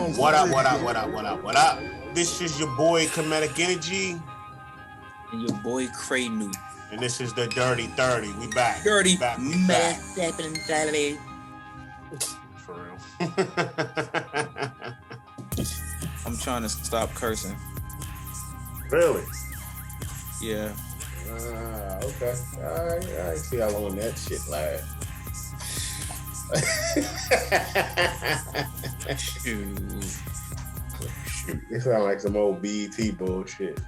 What up, what up, what up, what up, what up? This is your boy Comedic Energy. And your boy Cray New. And this is the Dirty 30. We back. Dirty we back. For real. I'm trying to stop cursing. Really? Yeah. Okay. I see how long that shit lasts. Shoot. It sounds like some old BET bullshit.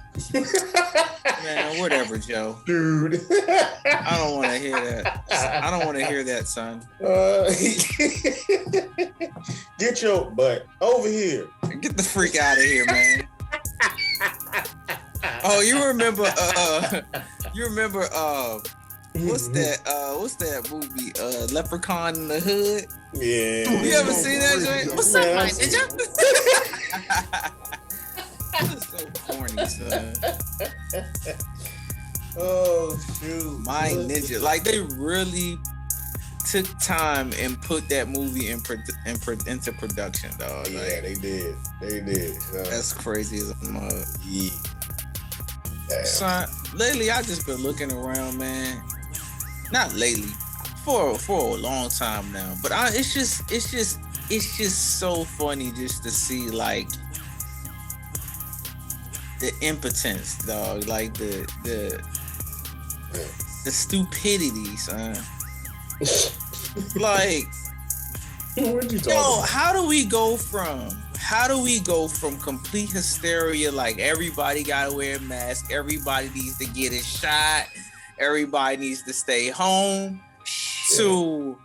Man, whatever, Joe. Dude. I don't want to hear that. I don't want to hear that, son. Get your butt over here. Get the freak out of here, man. Oh, you remember what's that movie? Leprechaun in the Hood? Yeah. You ever seen that joint? What's up, my ninja? That's so corny, son. Oh shoot. My Ninja. Like, they really took time and put that movie into production, dog. Yeah, like, they did. That's crazy as a mug. Yeah. Damn. Son, lately I just been looking around, man. Not lately, for a long time now. But it's just so funny just to see, like, the impotence, dog. Like the stupidity, son. Like, what you talking about? how do we go from complete hysteria, like everybody gotta wear a mask, everybody needs to get a shot, everybody needs to stay home, to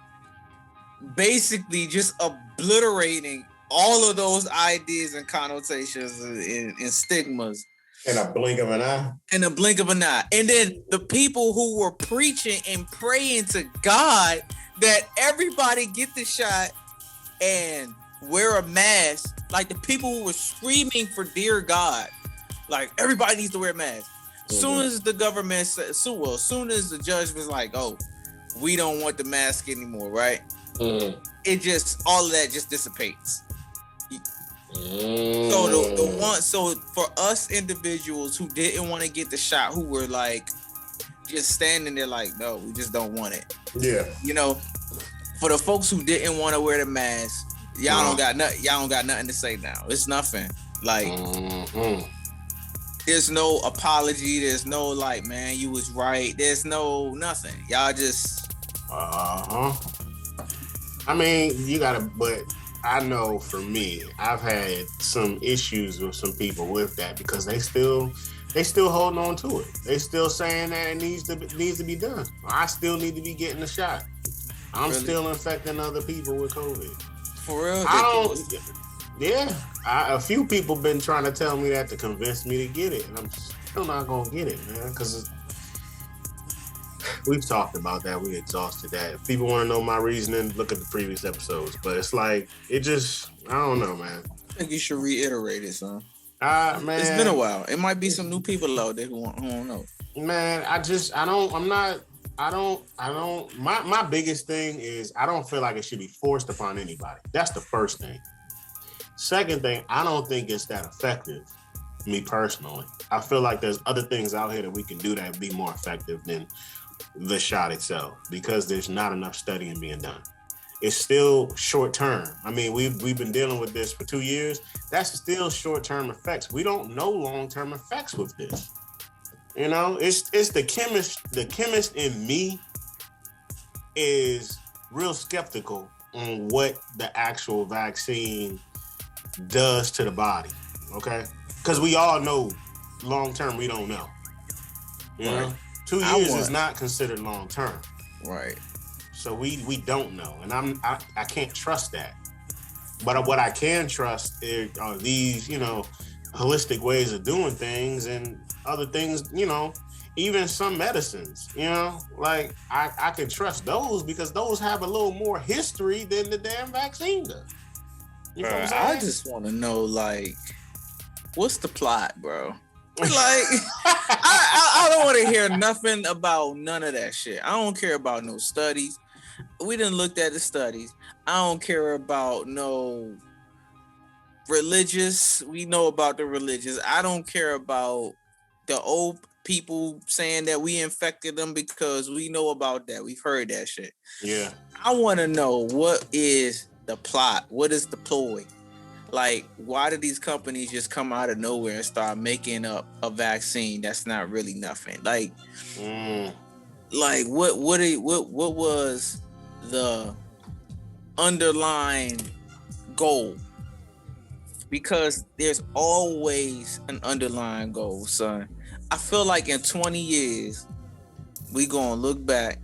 basically just obliterating all of those ideas and connotations and stigmas In a blink of an eye. in a blink of an eye. And then the people who were preaching and praying to God that everybody get the shot and wear a mask, like the people who were screaming for dear God, like everybody needs to wear a mask. Mm-hmm. Soon as the government said, soon as the judge was like, oh, we don't want the mask anymore, right? Mm-hmm. It just, all of that just dissipates. Mm. So for us individuals who didn't want to get the shot, who were like just standing there like, no, we just don't want it. Yeah. You know, for the folks who didn't want to wear the mask, y'all don't got nothing to say now. It's nothing. Like, there's no apology. There's no like, man, you was right. There's no nothing. Y'all just. I mean, you gotta, but I know for me, I've had some issues with some people with that because they still holding on to it. They still saying that it needs to be done. I still need to be getting a shot. I'm still infecting other people with COVID. For real? A few people been trying to tell me that to convince me to get it, and I'm still not gonna get it, man, because we've talked about that. We exhausted that. If people want to know my reasoning, look at the previous episodes. But it's like, I don't know, man. I think you should reiterate it, son. Man, it's been a while. It might be some new people out there who don't know. Man, my biggest thing is I don't feel like it should be forced upon anybody. That's the first thing. Second thing, I don't think it's that effective, me personally. I feel like there's other things out here that we can do that would be more effective than the shot itself, because there's not enough studying being done. It's still short term. I mean, we've been dealing with this for 2 years. That's still short term effects. We don't know long term effects with this. You know, it's the chemist in me is real skeptical on what the actual vaccine does to the body. Okay, because we all know long term we don't know. You know, 2 years is not considered long term. Right. So we don't know, and I can't trust that. But what I can trust are these, holistic ways of doing things and other things, even some medicines, like I can trust those because those have a little more history than the damn vaccine does. You know what I'm saying? I just want to know, like, what's the plot, bro? Like, I don't want to hear nothing about none of that shit. I don't care about no studies. We done looked at the studies. I don't care about no religious. We know about the religious. I don't care about the old people saying that we infected them because we know about that. We've heard that shit. Yeah. I want to know what is the plot? What is the ploy? Like, why did these companies just come out of nowhere and start making up a vaccine that's not really nothing? Like, what was the underlying goal? Because there's always an underlying goal, son. I feel like in 20 years, we gonna look back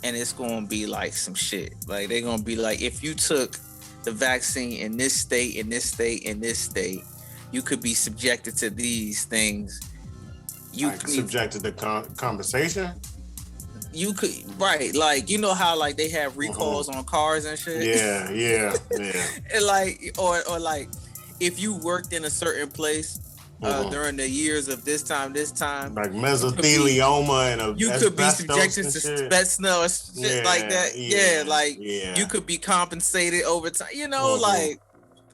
and it's gonna be like some shit. Like, they're gonna be like, if you took the vaccine in this state, in this state, in this state, you could be subjected to these things. You could subjected to conversation. You could, right? Like, you know how like they have recalls on cars and shit. Yeah. And like, or like, if you worked in a certain place during the years of this time, like mesothelioma and you could be subjected to asbestos, shit like that. You could be compensated over time. You know, like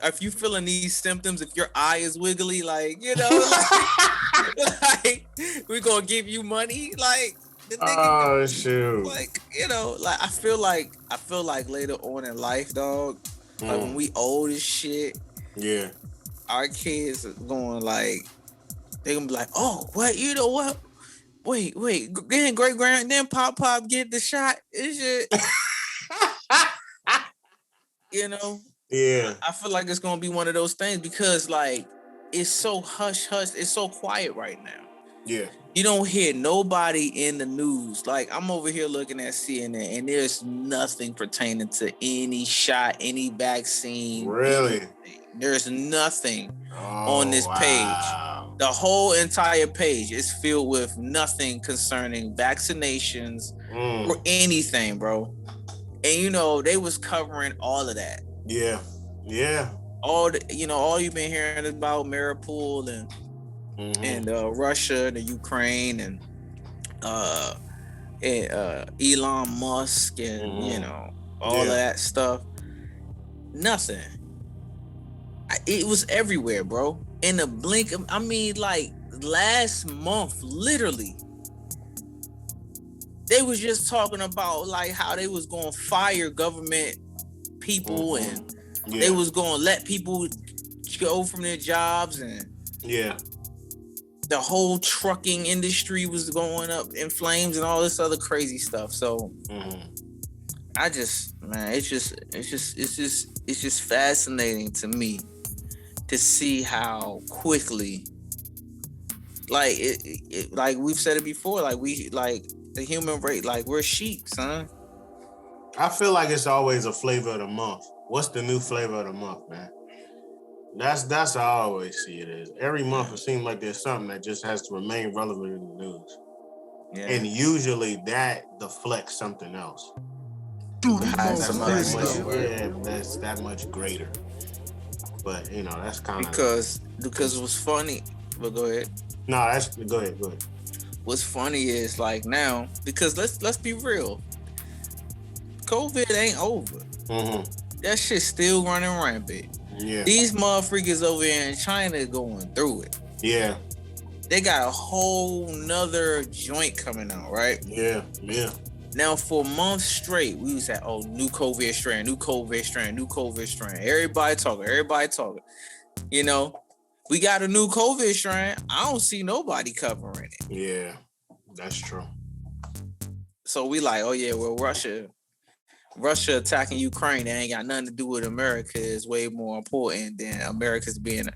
if you feeling these symptoms, if your eye is wiggly, like, you know, like we're gonna give you money, like. The nigga, shoot! Like, you know, like I feel like later on in life, dog. Like when we old as shit. Yeah. Our kids are going like, they're gonna be like, oh, what? You know what? Wait, then great grand, then pop get the shot. It's shit. You know? Yeah. I feel like it's gonna be one of those things because like it's so hush, it's so quiet right now. Yeah. You don't hear nobody in the news. Like, I'm over here looking at CNN and there's nothing pertaining to any shot, any vaccine. Really? Anything. There's nothing on this page. The whole entire page is filled with nothing concerning vaccinations or anything, bro. And you know, they was covering all of that. Yeah. All you've been hearing about Mariupol and Russia and the Ukraine and Elon Musk and you know all of that stuff. Nothing. It was everywhere, bro. In the blink of, I mean, like last month, literally, they was just talking about like how they was gonna fire government people and they was gonna let people go from their jobs and the whole trucking industry was going up in flames and all this other crazy stuff. So I just, man, it's just fascinating to me to see how quickly, like it like we've said it before, like we, like the human race, like we're sheep, son. I feel like it's always a flavor of the month. What's the new flavor of the month, man? That's how I always see it is. Every month it seems like there's something that just has to remain relevant in the news. Yeah. And usually that deflects something else. That's that much greater. But you know, that's kind of because it was funny. But go ahead. No, go ahead. What's funny is like now, because let's be real. COVID ain't over. That shit's still running rampant. Yeah. These motherfuckers over here in China going through it. Yeah. They got a whole nother joint coming out, right? Yeah. Now for months straight, we was at new COVID strain. Everybody talking. You know, we got a new COVID strain. I don't see nobody covering it. Yeah, that's true. So we like, oh yeah, well Russia attacking Ukraine, that ain't got nothing to do with America, is way more important than Americans being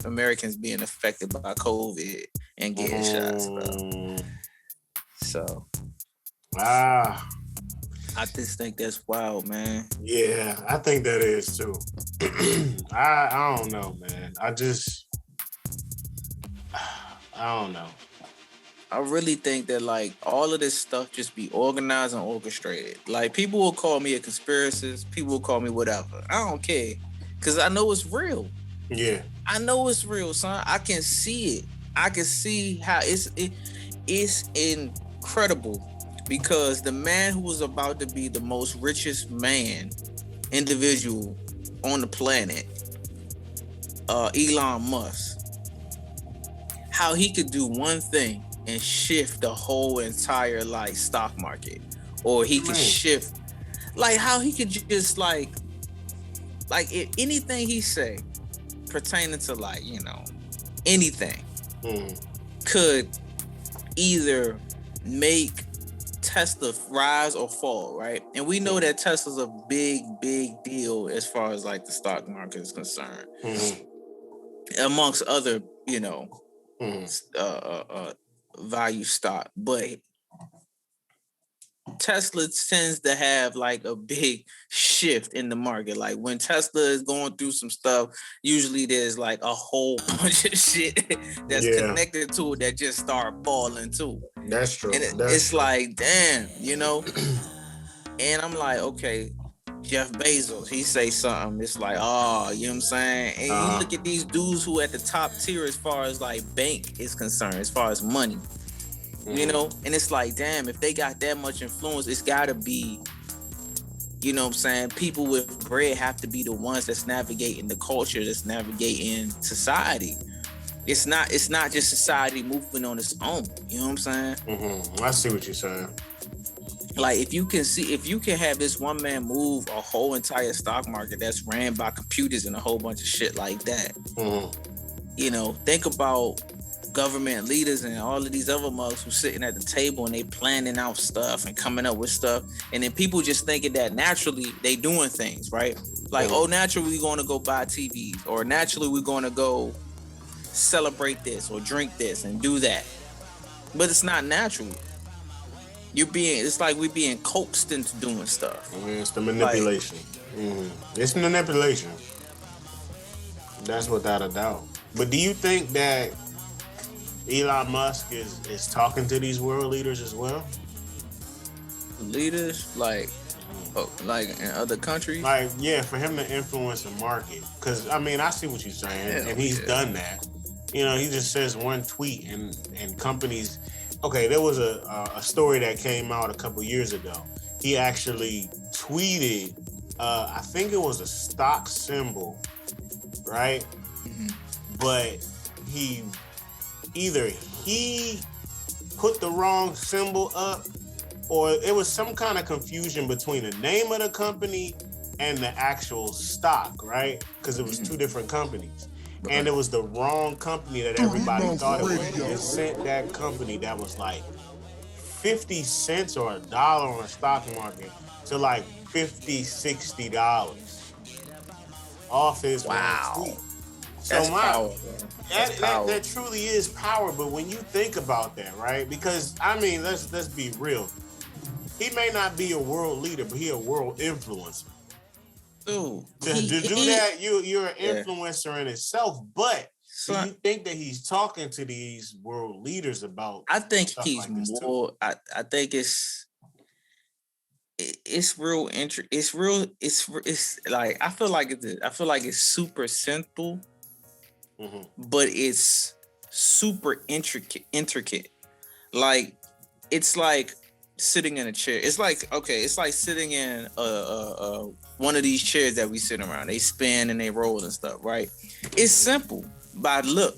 affected by COVID and getting shots, bro. So I just think that's wild, man. Yeah, I think that is too. I don't know, man. I don't know. I really think that like all of this stuff just be organized and orchestrated. Like people will call me a conspiracist, people will call me whatever. I don't care, cause I know it's real. Yeah, I know it's real, son. I can see it. I can see how it's incredible, because the man who was about to be the most richest individual on the planet Elon Musk, how he could do one thing and shift the whole entire like stock market, or he could shift like how he could just like if anything he say pertaining to like anything could either make Tesla rise or fall, right? And we know that Tesla's a big deal as far as like the stock market is concerned, amongst other value stock. But Tesla tends to have like a big shift in the market. Like when Tesla is going through some stuff, usually there's like a whole bunch of shit that's connected to it that just start falling too. That's true. And it's like, damn, And I'm like, okay, Jeff Bezos, he say something. It's like, oh, you know what I'm saying? And you look at these dudes who at the top tier as far as like bank is concerned, as far as money. And it's like, damn, if they got that much influence, it's gotta be, you know what I'm saying, people with bread have to be the ones that's navigating the culture, that's navigating society. It's not just society moving on its own. You know what I'm saying? I see what you're saying. Like if you can have this one man move a whole entire stock market that's ran by computers and a whole bunch of shit like that. Think about government leaders and all of these other mugs who sitting at the table and they planning out stuff and coming up with stuff, and then people just thinking that naturally they doing things right, like naturally we're going to go buy TVs, or naturally we're going to go celebrate this or drink this and do that, but it's not natural. It's like we're being coaxed into doing stuff. It's the manipulation. It's manipulation. That's without a doubt. But do you think that Elon Musk is talking to these world leaders as well? Leaders like in other countries? Like, yeah, for him to influence the market. Because, I see what you're saying. And he's done that. He just says one tweet and companies... Okay, there was a story that came out a couple years ago. He actually tweeted, I think it was a stock symbol, right? But he put the wrong symbol up, or it was some kind of confusion between the name of the company and the actual stock, right? Because it was two different companies. And it was the wrong company that everybody thought it was. They sent that company that was like 50 cents or $1 on the stock market to like $50, $60 off his tweet. So that truly is power. But when you think about that, right? Because let's be real. He may not be a world leader, but he a world influencer. To do that, you're an influencer in itself. But do you think that he's talking to these world leaders about? I think he's like more. I think it's real. It's like I feel like it's super simple, but it's super intricate. Like it's like sitting in a chair. It's like sitting in one of these chairs that we sit around. They spin and they roll and stuff, right? It's simple by look.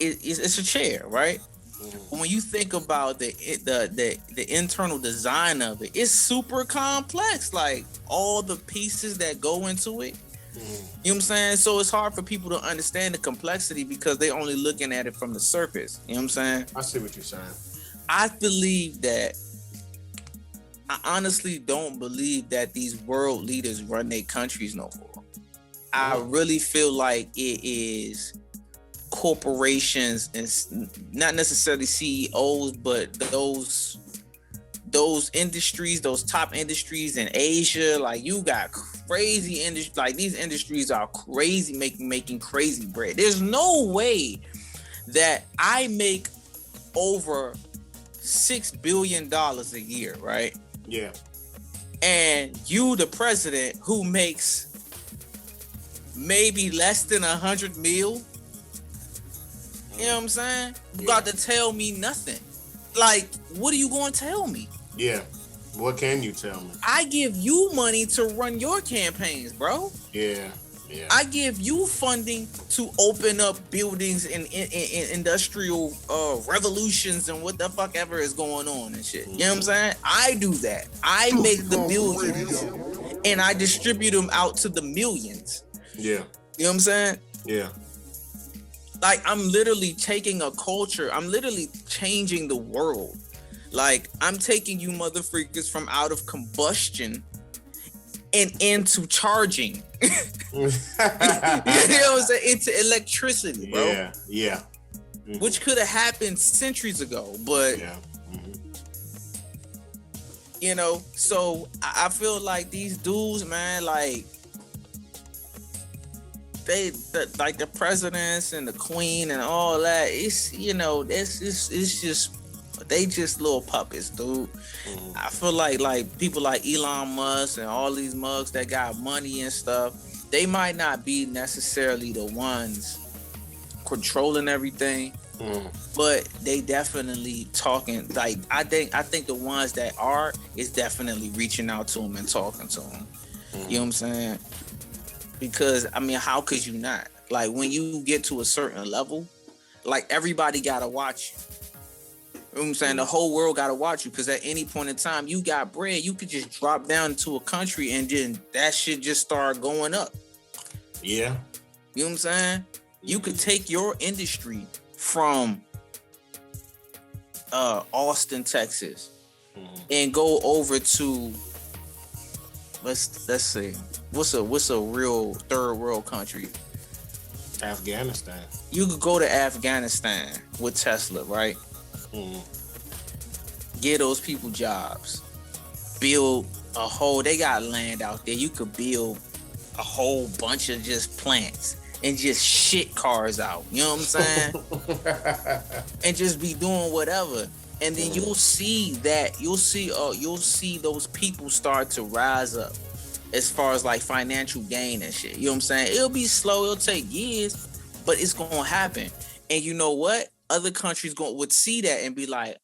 It's a chair, right? But when you think about the internal design of it, it's super complex. Like all the pieces that go into it. You know what I'm saying? So it's hard for people to understand the complexity because they only looking at it from the surface. You know what I'm saying? I see what you're saying. I honestly don't believe that these world leaders run their countries no more. I really feel like it is corporations and not necessarily CEOs, but those industries, those top industries in Asia. Like you got crazy industries. Like these industries are crazy, making crazy bread. There's no way that I make over $6 billion a year, right? Yeah. And you, the president, who makes maybe less than 100 mil, you know what I'm saying? You got to tell me nothing. Like, what are you going to tell me? Yeah. What can you tell me? I give you money to run your campaigns, bro. Yeah. Yeah. I give you funding to open up buildings and in industrial revolutions and what the fuck ever is going on and shit. You know what I'm saying? I do that. I make the billions and I distribute them out to the millions. Yeah. You know what I'm saying? Yeah. Like, I'm literally taking a culture. I'm literally changing the world. Like, I'm taking you motherfuckers from out of combustion and into charging. You know what I'm saying? Into electricity, bro. Yeah, yeah. Mm-hmm. Which could have happened centuries ago, but yeah. Mm-hmm. You know, so I feel like these dudes, man, like like the presidents and the queen and all that, it's, you know, it's just they just little puppets, dude. Mm-hmm. I feel like people like Elon Musk and all these mugs that got money and stuff, they might not be necessarily the ones controlling everything, but they definitely talking. Like, I think the ones that are is definitely reaching out to them and talking to them. You know what I'm saying? Because, I mean, how could you not? Like, when you get to a certain level, like, everybody gotta watch you. You know what I'm saying? The whole world gotta watch you, because at any point in time, you got bread, you could just drop down to a country and then that shit just start going up. Yeah. You know what I'm saying? You could take your industry from Austin, Texas, and go over to let's see, what's a real third world country? Afghanistan. You could go to Afghanistan with Tesla, right? Get those people jobs. Build a whole, they got land out there. You could build a whole bunch of just plants and just shit cars out. You know what I'm saying? And just be doing whatever. And then you'll see those people start to rise up as far as like financial gain and shit. You know what I'm saying? It'll be slow, it'll take years, but it's gonna happen. And you know what? Other countries would see that and be like,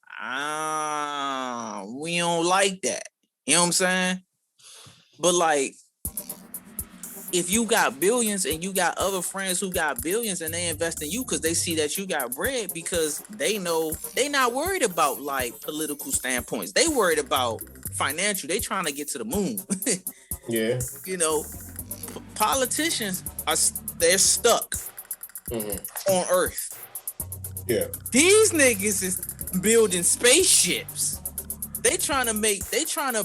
we don't like that. You know what I'm saying? But like, if you got billions and you got other friends who got billions and they invest in you because they see that you got bread, because they know they not worried about like political standpoints. They worried about financial. They trying to get to the moon. Yeah. You know, politicians they're stuck on Earth. Yeah. These niggas is building spaceships. They trying to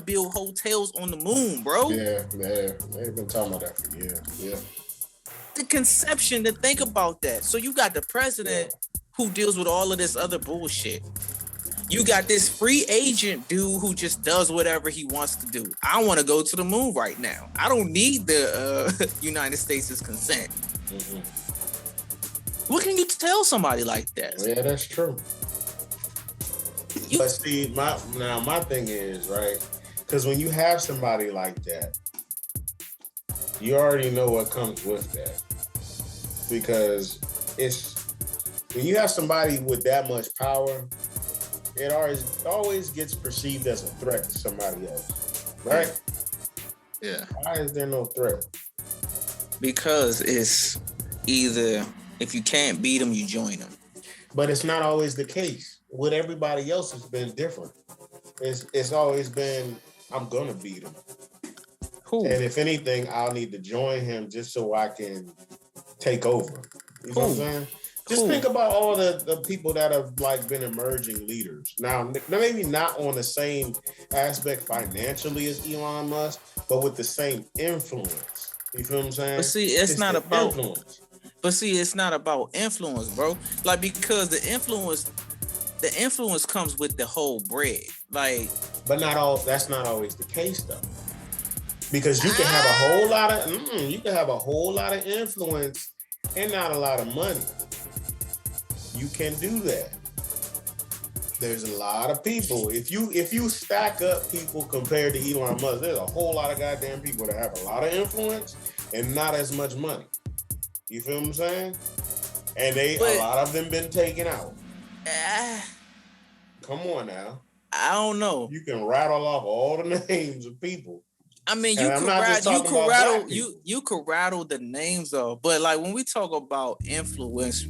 build hotels on the moon, bro. Yeah, man. They've been talking about that for years. Yeah. The conception to think about that. So you got the president who deals with all of this other bullshit. You got this free agent dude who just does whatever he wants to do. I want to go to the moon right now. I don't need the United States' consent. What can you tell somebody like that? Yeah, that's true. But see, my thing is, right, because when you have somebody like that, you already know what comes with that. Because it's when you have somebody with that much power, it always gets perceived as a threat to somebody else, right? Yeah. Why is there no threat? Because it's either if you can't beat them, you join them. But it's not always the case. With everybody else, it's been different. It's always been, I'm gonna beat him. Who? And if anything, I'll need to join him just so I can take over. You know what I'm saying? Just think about all the people that have like been emerging leaders. Now, maybe not on the same aspect financially as Elon Musk, but with the same influence. You feel what I'm saying? But see, it's not about influence. But see, it's not about influence, bro. Like, because the influence comes with the whole bread. Like, but that's not always the case though. Because you can have a whole lot of influence and not a lot of money. You can do that. There's a lot of people. If you stack up people compared to Elon Musk, there's a whole lot of goddamn people that have a lot of influence and not as much money. You feel what I'm saying? And a lot of them been taken out. Come on now. I don't know. You can rattle off all the names of people. I mean, And I'm not just talking about black people. you could rattle the names though, but like when we talk about influence,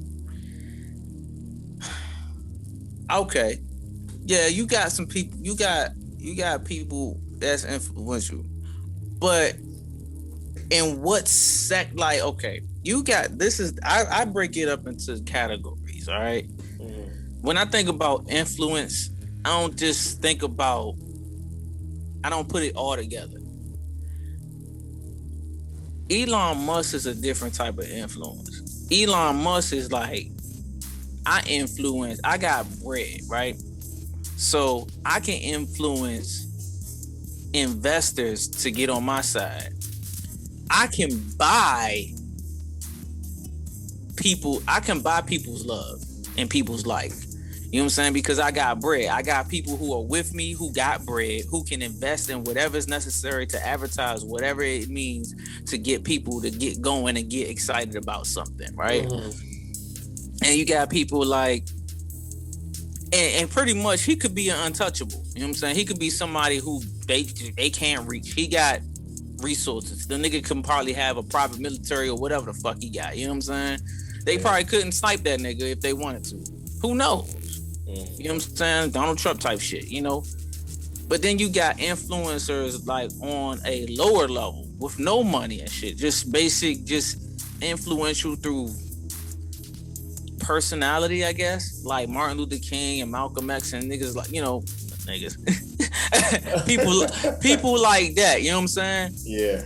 okay, yeah, you got some people, you got people that's influential, but in what like, okay, you got this is I break it up into categories, all right. When I think about influence, I don't just think about, I don't put it all together. Elon Musk is a different type of influence. Elon Musk is like, I got bread, right? So I can influence investors to get on my side. I can buy people's love and people's life. You know what I'm saying? Because I got bread. I got people who are with me, who got bread, who can invest in whatever is necessary to advertise, whatever it means to get people to get going and get excited about something, right? And you got people like, and pretty much he could be an untouchable. You know what I'm saying? He could be somebody who they can't reach. He got resources. The nigga can probably have a private military or whatever the fuck he got. You know what I'm saying? They probably couldn't snipe that nigga if they wanted to. Who knows? You know what I'm saying? Donald Trump type shit, you know? But then you got influencers like on a lower level with no money and shit. Just influential through personality, I guess. Like Martin Luther King and Malcolm X and niggas like, you know, niggas. people like that, you know what I'm saying? Yeah.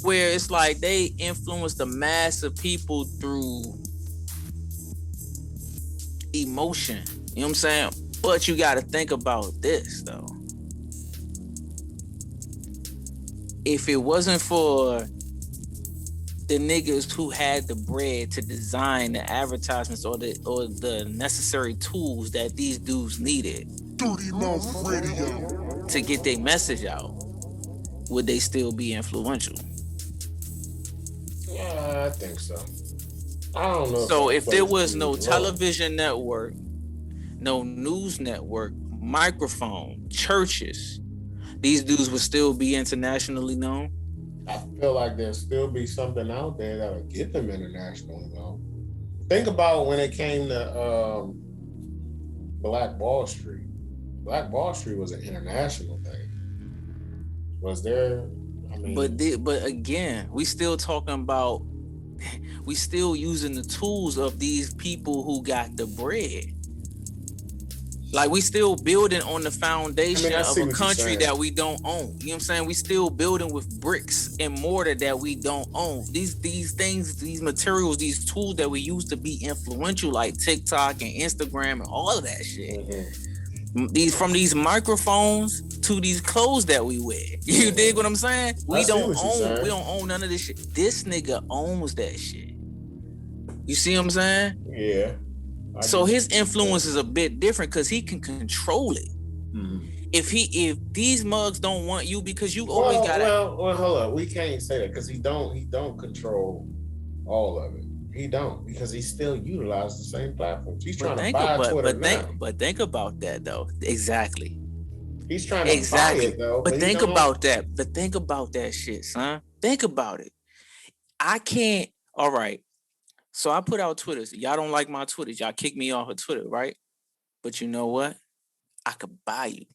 Where it's like they influence the mass of people through emotion. You know what I'm saying? But you got to think about this, though. If it wasn't for the niggas who had the bread to design the advertisements or the necessary tools that these dudes needed to get their message out, would they still be influential? Yeah, I think so. I don't know. So if there was no television network, no news network, microphone, churches, these dudes would still be internationally known? I feel like there'll still be something out there that'll get them internationally known. Think about when it came to Black Wall Street. Black Wall Street was an international thing. Was there? I mean, but again, we still talking about, we still using the tools of these people who got the bread. Like we still building on the foundation of a country that we don't own. You know what I'm saying? We still building with bricks and mortar that we don't own. These things, these materials, these tools that we use to be influential, like TikTok and Instagram and all of that shit. Mm-hmm. From these microphones to these clothes that we wear. You dig what I'm saying? We don't own none of this shit. This nigga owns that shit. You see what I'm saying? Yeah. So his influence is a bit different because he can control it. Mm-hmm. If these mugs don't want you because you always got well, hold up. We can't say that because he don't control all of it. He don't, because he still utilizes the same platforms. He's trying to buy Twitter now. But think about that though. Exactly. He's trying to buy it though. But think about that. But think about that shit, son. Think about it. I can't. All right. So I put out Twitters. Y'all don't like my Twitters. Y'all kick me off of Twitter, right? But you know what? I could buy you.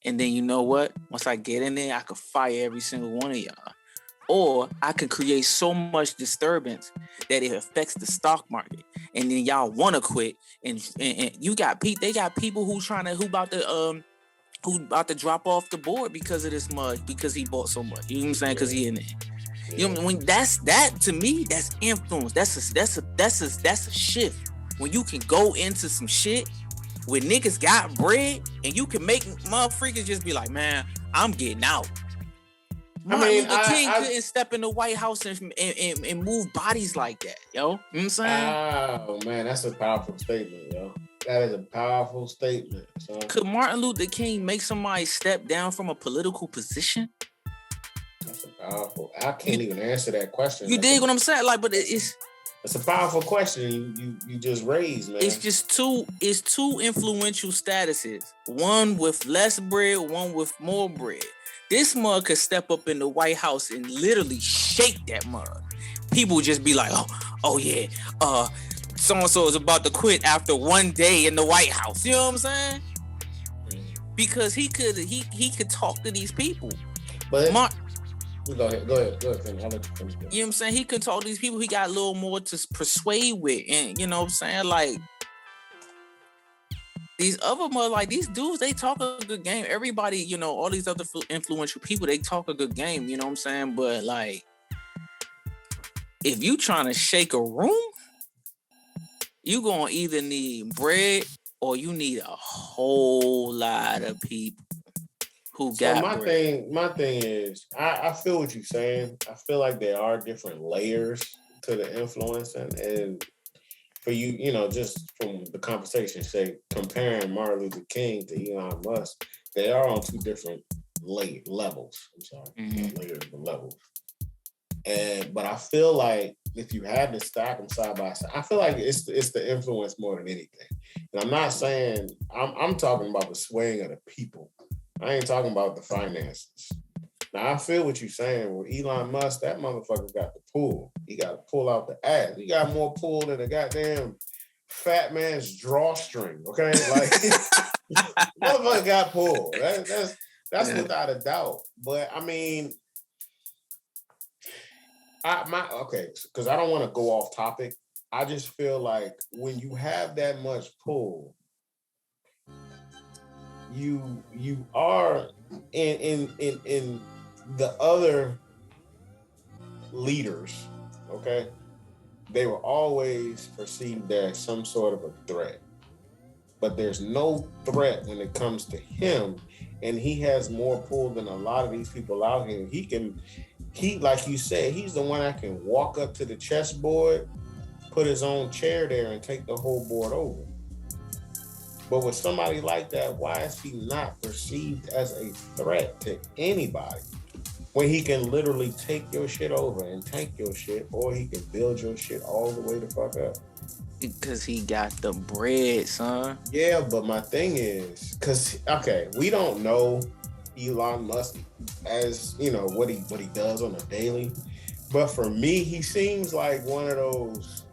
And then you know what? Once I get in there, I could fire every single one of y'all. Or I can create so much disturbance that it affects the stock market. And then y'all want to quit. And you got they got people who about to drop off the board because of this mug, because he bought so much. You know what I'm saying? Because he in there. You know, when that to me, that's influence. That's a shift. When you can go into some shit where niggas got bread and you can make motherfuckers just be like, man, I'm getting out. Martin Luther King couldn't step in the White House and move bodies like that, yo. You know what I'm saying? Oh man, that's a powerful statement, yo. That is a powerful statement. Son. Could Martin Luther King make somebody step down from a political position? That's a powerful. I can't even answer that question. You dig what I'm saying? Like, but it's a powerful question you just raised, man. It's just two influential statuses. One with less bread, one with more bread. This mug could step up in the White House and literally shake that mug. People would just be like, oh yeah, so and so is about to quit after one day in the White House. You know what I'm saying? Because he could talk to these people. But go ahead. Finish. I'll let you finish. You know what I'm saying? He could talk to these people. He got a little more to persuade with, and you know what I'm saying? Like these other like these dudes, they talk a good game. Everybody, you know, all these other influential people, they talk a good game. You know what I'm saying? But like, if you trying to shake a room, you gonna either need bread or you need a whole lot of people who got bread. My thing is, I feel what you're saying. I feel like there are different layers to the influence, and for you, you know, just from the conversation, say comparing Martin Luther King to Elon Musk, they are on two different levels. I'm sorry, layers of levels. But I feel like if you had to stack them side by side, I feel like it's the influence more than anything. And I'm not saying I'm talking about the swaying of the people. I ain't talking about the finances. Now I feel what you're saying. With Elon Musk, that motherfucker got the pull. He got to pull out the ass. He got more pull than a goddamn fat man's drawstring. Okay, like motherfucker got pull. That's without a doubt. But I mean. Because I don't want to go off topic. I just feel like when you have that much pull, you are in the other leaders, okay? They were always perceived as some sort of a threat. But there's no threat when it comes to him, and he has more pull than a lot of these people out here. He, like you said, he's the one that can walk up to the chessboard, put his own chair there, and take the whole board over. But with somebody like that, why is he not perceived as a threat to anybody? When he can literally take your shit over and tank your shit, or he can build your shit all the way the fuck up. Because he got the bread, son. Yeah, but my thing is, we don't know Elon Musk as, you know, what he does on a daily. But for me, he seems like one of those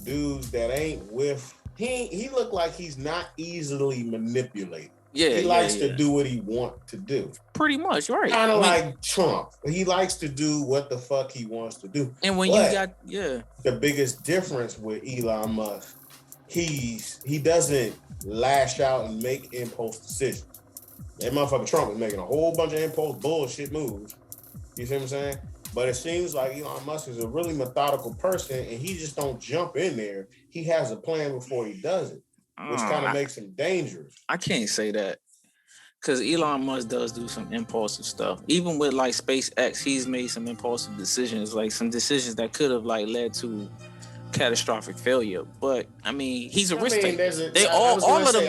dudes that ain't with, he look like he's not easily manipulated. Yeah, he likes to do what he wants to do. Pretty much, right? Kind of like Trump. He likes to do what the fuck he wants to do. And when the biggest difference with Elon Musk, he doesn't lash out and make impulse decisions. That motherfucker Trump is making a whole bunch of impulse bullshit moves. You see what I'm saying? But it seems like Elon Musk is a really methodical person, and he just don't jump in there. He has a plan before he does it, which kind of makes him dangerous. I can't say that, because Elon Musk does do some impulsive stuff. Even with like SpaceX, he's made some impulsive decisions, like some decisions that could have like led to catastrophic failure. But I mean, he's a risk taker. I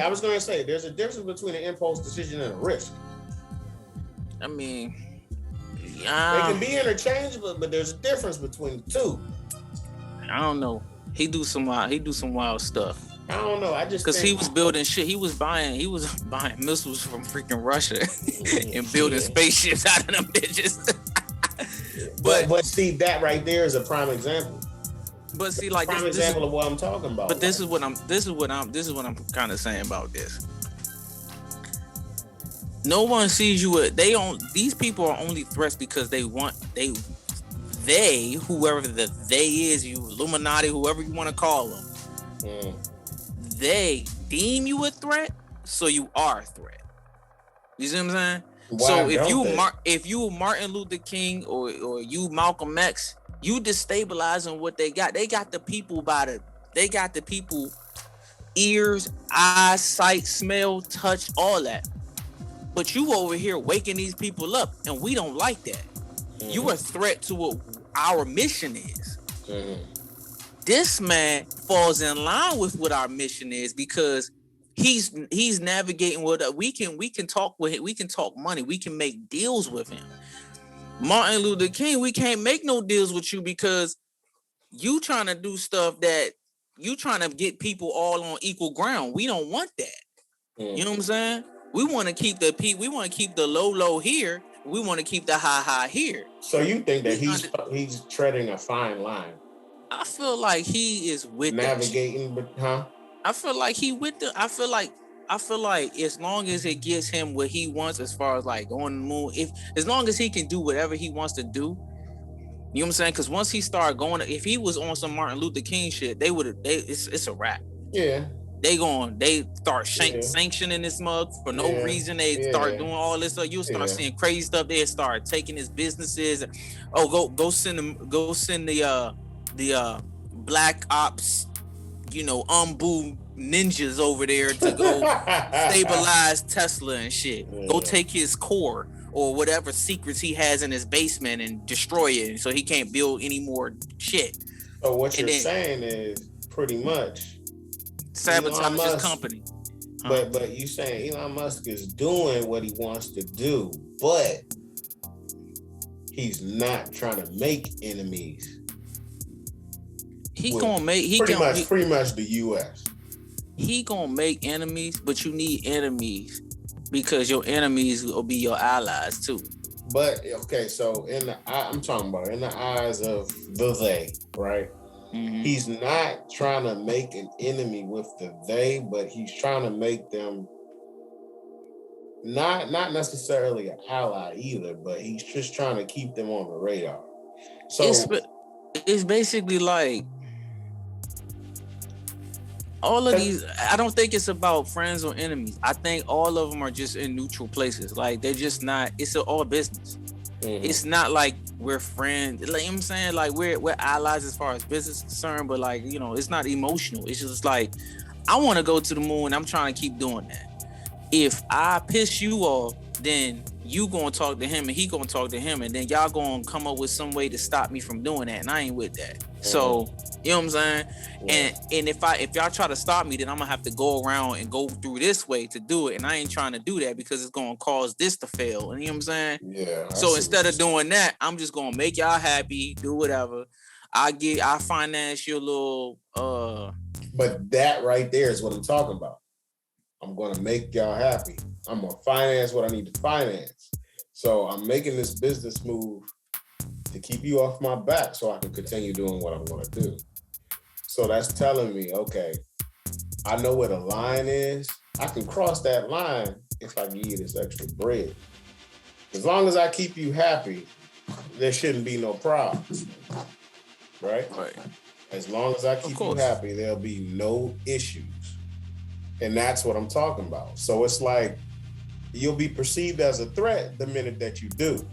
was going to say there's a difference between an impulse decision and a risk. I mean, they can be interchangeable, but there's a difference between the two. I don't know. He do some wild stuff. I don't know. I just because he was building shit. He was buying missiles from freaking Russia and building spaceships out of them bitches. but see, that right there is a prime example. But see, like prime example of what I'm talking about. But this is what I'm kind of saying about this. No one sees you. These people are only threats because whoever the they is, you Illuminati, whoever you want to call them, they deem you a threat, so you are a threat. You see what I'm saying? So if you Martin Luther King or you Malcolm X, you destabilizing what they got. They got the people ears, eyes, sight, smell, touch, all that. But you over here waking these people up, and we don't like that. You a threat to what our mission is. This man falls in line with what our mission is because he's navigating what we can talk with him. We can talk money. We can make deals with him. Martin Luther King, we can't make no deals with you because you trying to do stuff that you trying to get people all on equal ground. We don't want that. You know what I'm saying? We want to keep the low here we want to keep the high here. So you think that he's treading a fine line? I feel like he is with navigating, but I feel like he with the. I feel like as long as it gets him what he wants, as far as like going to the moon, as long as he can do whatever he wants to do, you know what I'm saying? Because once he started going, if he was on some Martin Luther King shit, it's a wrap. Yeah. They start sanctioning this mug for no reason. They start doing all this stuff. You'll start seeing crazy stuff. They start taking his businesses. Oh, go send the black ops, Umbu ninjas over there to go stabilize Tesla and shit. Yeah. Go take his core or whatever secrets he has in his basement and destroy it so he can't build any more shit. So what you're saying is pretty much sabotage his company. But you saying Elon Musk is doing what he wants to do, but he's not trying to make enemies. He gonna make pretty much the U.S. He gonna make enemies, but you need enemies because your enemies will be your allies too. But okay, so I'm talking about in the eyes of the they, right? Mm-hmm. He's not trying to make an enemy with the they, but he's trying to make them not necessarily an ally either, but he's just trying to keep them on the radar. So it's basically like all of these. I don't think it's about friends or enemies. I think all of them are just in neutral places. Like they're just not. It's all business. Mm-hmm. It's not like we're friends. Like, you know what I'm saying? Like we're allies as far as business is concerned, but like, it's not emotional. It's just like, I want to go to the moon. I'm trying to keep doing that. If I piss you off, then you gonna talk to him and he gonna talk to him, and then y'all gonna come up with some way to stop me from doing that, and I ain't with that. Mm-hmm. So, you know what I'm saying? Yeah. And if y'all try to stop me, then I'm gonna have to go around and go through this way to do it, and I ain't trying to do that because it's gonna cause this to fail. And you know what I'm saying? Yeah. So instead of doing that, I'm just gonna make y'all happy, do whatever. I finance your little But that right there is what I'm talking about. I'm gonna make y'all happy. I'm gonna finance what I need to finance. So I'm making this business move to keep you off my back so I can continue doing what I'm gonna do. So that's telling me, okay, I know where the line is. I can cross that line if I give you this extra bread. As long as I keep you happy, there shouldn't be no problems. Right? Right. As long as I keep you happy, there'll be no issues. And that's what I'm talking about. So it's like you'll be perceived as a threat the minute that you do.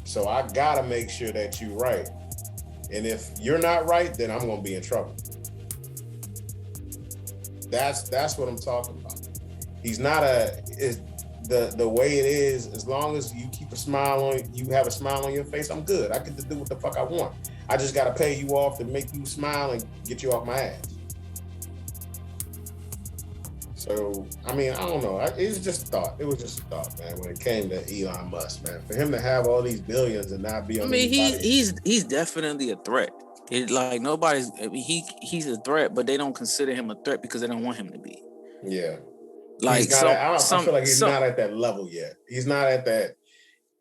So I gotta make sure that you're right. And if you're not right, then I'm gonna be in trouble. That's what I'm talking about. He's not the way it is. As long as you keep you have a smile on your face, I'm good. I get to do what the fuck I want. I just gotta pay you off to make you smile and get you off my ass. So, I mean, I don't know. It was just a thought. It was just a thought, man, when it came to Elon Musk, man. For him to have all these billions and not be on he's definitely a threat. He's a threat, but they don't consider him a threat because they don't want him to be. Yeah. Like, I feel like he's not at that level yet. He's not at that.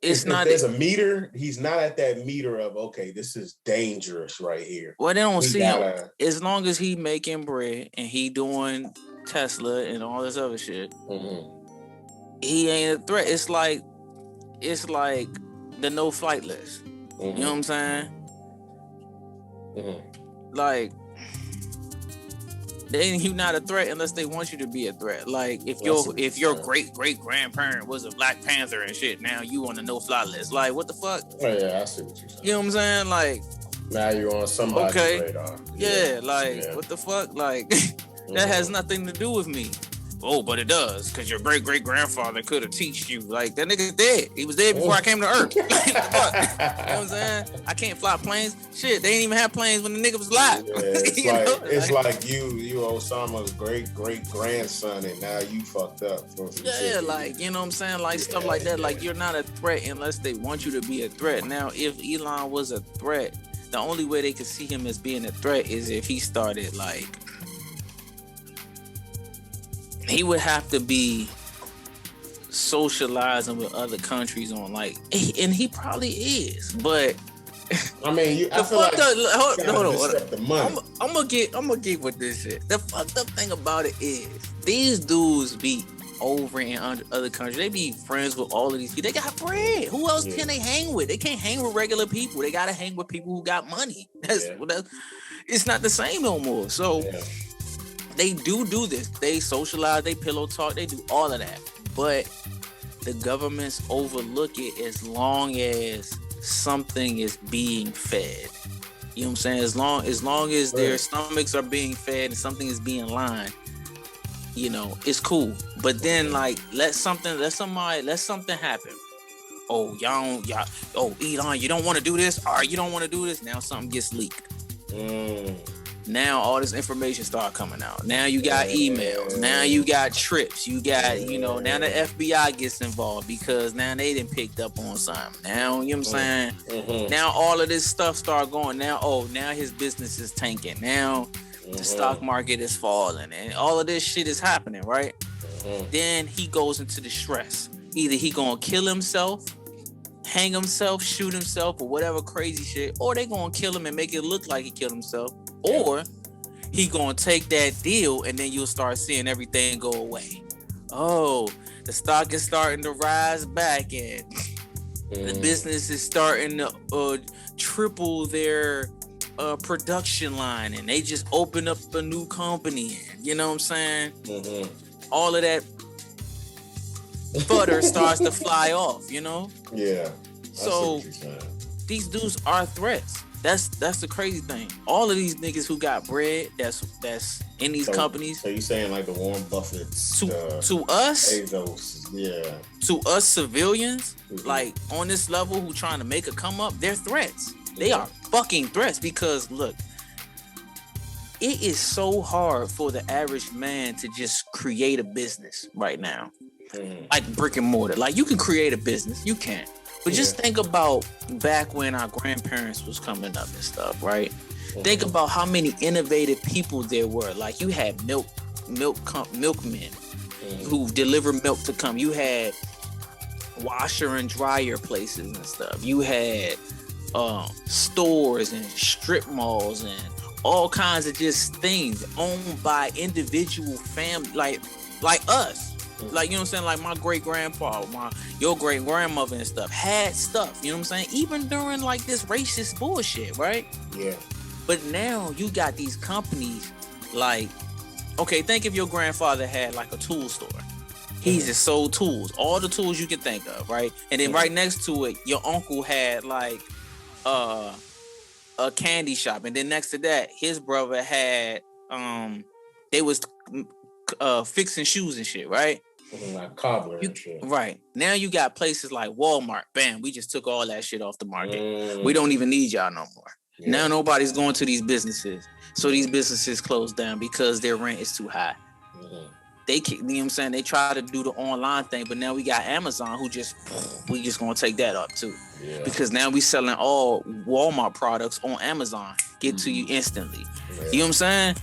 If there's a meter, he's not at that meter of, okay, this is dangerous right here. Well, they don't see him. As long as he making bread and he doing Tesla and all this other shit, he ain't a threat. It's like the no flight list. You know what I'm saying? Like, you're not a threat unless they want you to be a threat. Like if your great grandparent was a Black Panther and shit, now you on the no fly list. Like what the fuck? Oh yeah, I see what you're saying. You know what I'm saying? Like now you're on somebody's radar. Yeah, what the fuck? Like that has nothing to do with me. Oh, but it does, because your great-great-grandfather could have taught you. Like, that nigga's dead. He was dead before I came to Earth. Like, what the fuck? You know what I'm saying? I can't fly planes. Shit, they didn't even have planes when the nigga was alive. Yeah, it's like you Osama's great-great-grandson, and now you fucked up. Yeah, like, you know what I'm saying? Like, stuff like that. Like, you're not a threat unless they want you to be a threat. Now, if Elon was a threat, the only way they could see him as being a threat is if he started, like, he would have to be socializing with other countries on like, and he probably is, but I mean, I feel like hold on. the money. I'm gonna get with this shit. The fucked up thing about it is these dudes be over in other countries. They be friends with all of these people. They got bread. Who else can they hang with? They can't hang with regular people. They gotta hang with people who got money. It's not the same no more. So they do this. They socialize. They pillow talk. They do all of that. But the governments overlook it as long as something is being fed. You know what I'm saying? As long as their stomachs are being fed and something is being lined, you know, it's cool. But then like let something happen. Oh, Elon, you don't want to do this? All right, you don't want to do this. Now something gets leaked. Now all this information start coming out. Now you got emails. Now you got trips. You got, now the FBI gets involved because now they done picked up on something. Now, you know what I'm saying? Now all of this stuff start going. Now his business is tanking. Now the stock market is falling. And all of this shit is happening, right? Then he goes into the stress. Either he gonna kill himself, hang himself, shoot himself, or whatever crazy shit, or they gonna kill him and make it look like he killed himself. Or he gonna take that deal and then you'll start seeing everything go away. Oh, the stock is starting to rise back and the business is starting to triple their production line and they just open up a new company. You know what I'm saying? All of that butter starts to fly off, you know? Yeah. So these dudes are threats. That's the crazy thing. All of these niggas who got bread, that's in these companies. So you saying like the Warren Buffetts to us, Bezos, to us civilians, like on this level who trying to make a come up, they're threats. They are fucking threats because look, it is so hard for the average man to just create a business right now, like brick and mortar. Like you can create a business, you can. But just think about back when our grandparents was coming up and stuff, right? Think about how many innovative people there were. Like you had milkmen who deliver milk to come. You had washer and dryer places and stuff. You had stores and strip malls and all kinds of just things owned by individual family, like us. Like, you know what I'm saying? Like my great-grandpa, your great-grandmother and stuff had stuff, you know what I'm saying? Even during like this racist bullshit, right? Yeah. But now you got these companies like, okay, think if your grandfather had like a tool store. He's just sold tools, all the tools you can think of, right? And then right next to it, your uncle had like a candy shop. And then next to that, his brother had, they was fixing shoes and shit, right? Like cobbler and shit. Right. Now you got places like Walmart. Bam, we just took all that shit off the market. We don't even need y'all no more. Yeah. Now nobody's going to these businesses. So these businesses closed down because their rent is too high. They, you know what I'm saying? They try to do the online thing, but now we got Amazon who we just gonna take that up too. Yeah. Because now we selling all Walmart products on Amazon. Get to you instantly. Yeah. You know what I'm saying?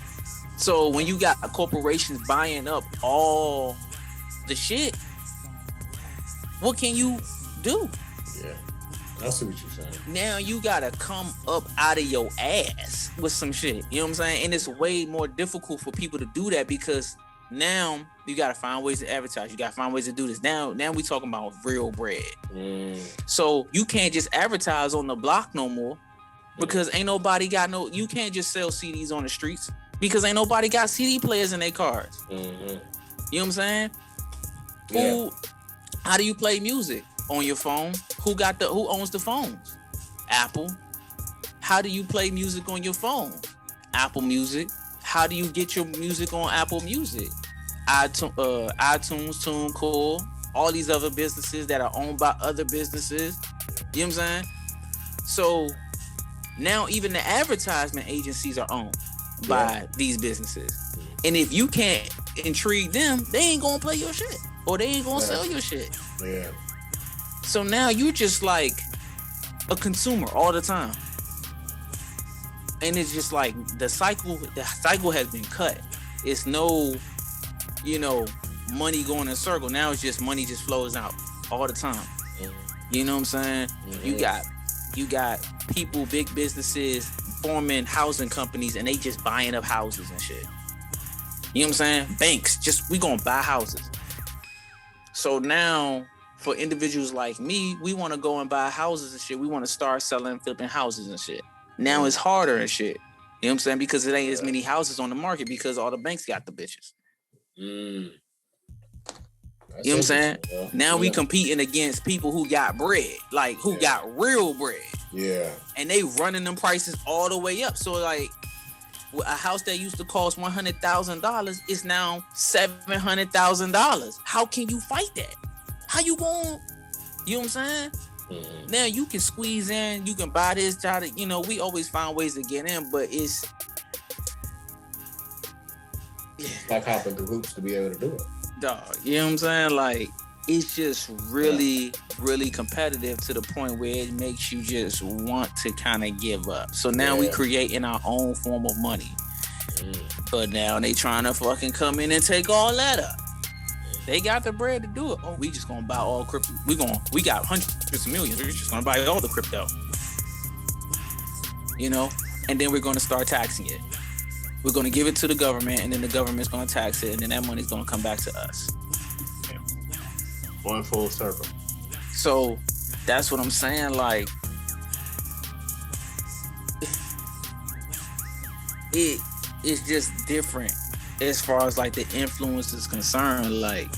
So when you got corporations buying up all the shit, what can you do? Yeah, I see what you're saying. Now you gotta come up out of your ass with some shit. You know what I'm saying? And it's way more difficult for people to do that because now you gotta find ways to advertise. You gotta find ways to do this. Now we talking about real bread. So you can't just advertise on the block no more because ain't nobody got you can't just sell CDs on the streets. Because ain't nobody got CD players in their cars. You know what I'm saying? Yeah. How do you play music on your phone? Who owns the phones? Apple. How do you play music on your phone? Apple Music. How do you get your music on Apple Music? iTunes, TuneCore, all these other businesses that are owned by other businesses. You know what I'm saying? So now even the advertisement agencies are owned by these businesses. And if you can't intrigue them, they ain't gonna play your shit. Or they ain't gonna sell your shit. Yeah. So now you're just like a consumer all the time. And it's just like the cycle has been cut. It's no, money going in a circle. Now it's just money just flows out all the time. You know what I'm saying? You got people, big businesses forming housing companies, and they just buying up houses and shit. You know what I'm saying? Banks, we gonna buy houses. So now, for individuals like me, we want to go and buy houses and shit. We want to start selling, flipping houses and shit. Now it's harder and shit. You know what I'm saying? Because it ain't as many houses on the market because all the banks got the bitches. You know what I'm saying? Now we competing against people who got bread, like who got real bread. Yeah. And they running them prices all the way up. So like a house that used to cost $100,000 is now $700,000. How can you fight that? How you going? You know what I'm saying? Now you can squeeze in, you can buy this, try to, you know, we always find ways to get in, but it's like hopping through hoops to be able to do it. Dog, you know what I'm saying? Like, it's just really, really competitive to the point where it makes you just want to kind of give up. So now we creating our own form of money. But now they trying to fucking come in and take all that up. They got the bread to do it. Oh, we just gonna buy all crypto. We got hundreds of millions. We're just gonna buy all the crypto. You know? And then we're gonna start taxing it. We're gonna give it to the government, and then the government's gonna tax it, and then that money's gonna come back to us. Going full circle. So that's what I'm saying. Like, it's just different as far as like the influence is concerned. Like,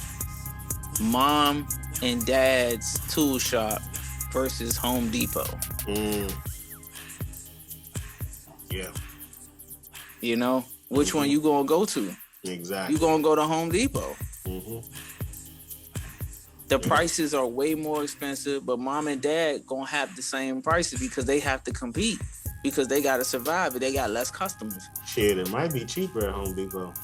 mom and dad's tool shop versus Home Depot. Yeah. You know, which one you gonna go to? Exactly. You gonna go to Home Depot. The prices are way more expensive, but mom and dad gonna have the same prices because they have to compete, because they gotta survive, but they got less customers. Shit, it might be cheaper at Home Depot.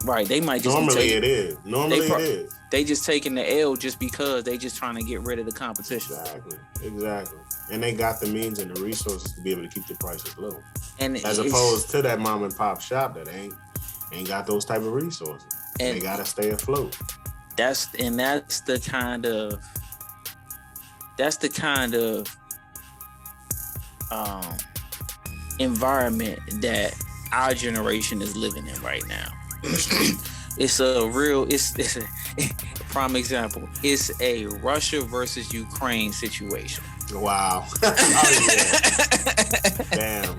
Right, they might just Normally it is. It is. They just taking the L just because they just trying to get rid of the competition. Exactly. And they got the means and the resources to be able to keep the prices low. And as opposed to that mom and pop shop that ain't got those type of resources. And they gotta stay afloat. That's the kind of environment that our generation is living in right now. It's a prime example. It's a Russia versus Ukraine situation. Wow. Oh, yeah. Damn.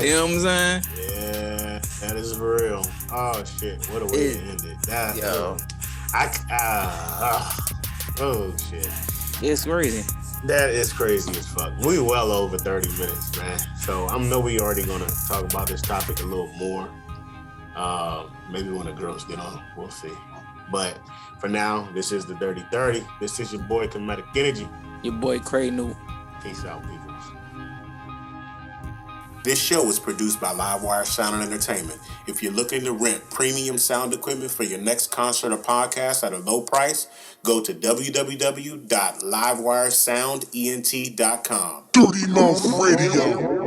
You know what I'm saying? Yeah, that is real. Oh shit. What a way to end it. That's oh shit. It's crazy. That is crazy as fuck. We well over 30 minutes, man. So I know we already gonna talk about this topic a little more. Maybe when the girls get on, we'll see. But for now, this is the Dirty 30. This is your boy Comedic Energy. Your boy Cray New. Peace out, people. This show is produced by Livewire Sound and Entertainment. If you're looking to rent premium sound equipment for your next concert or podcast at a low price, go to www.livewiresoundent.com. Dirty Mouth Radio.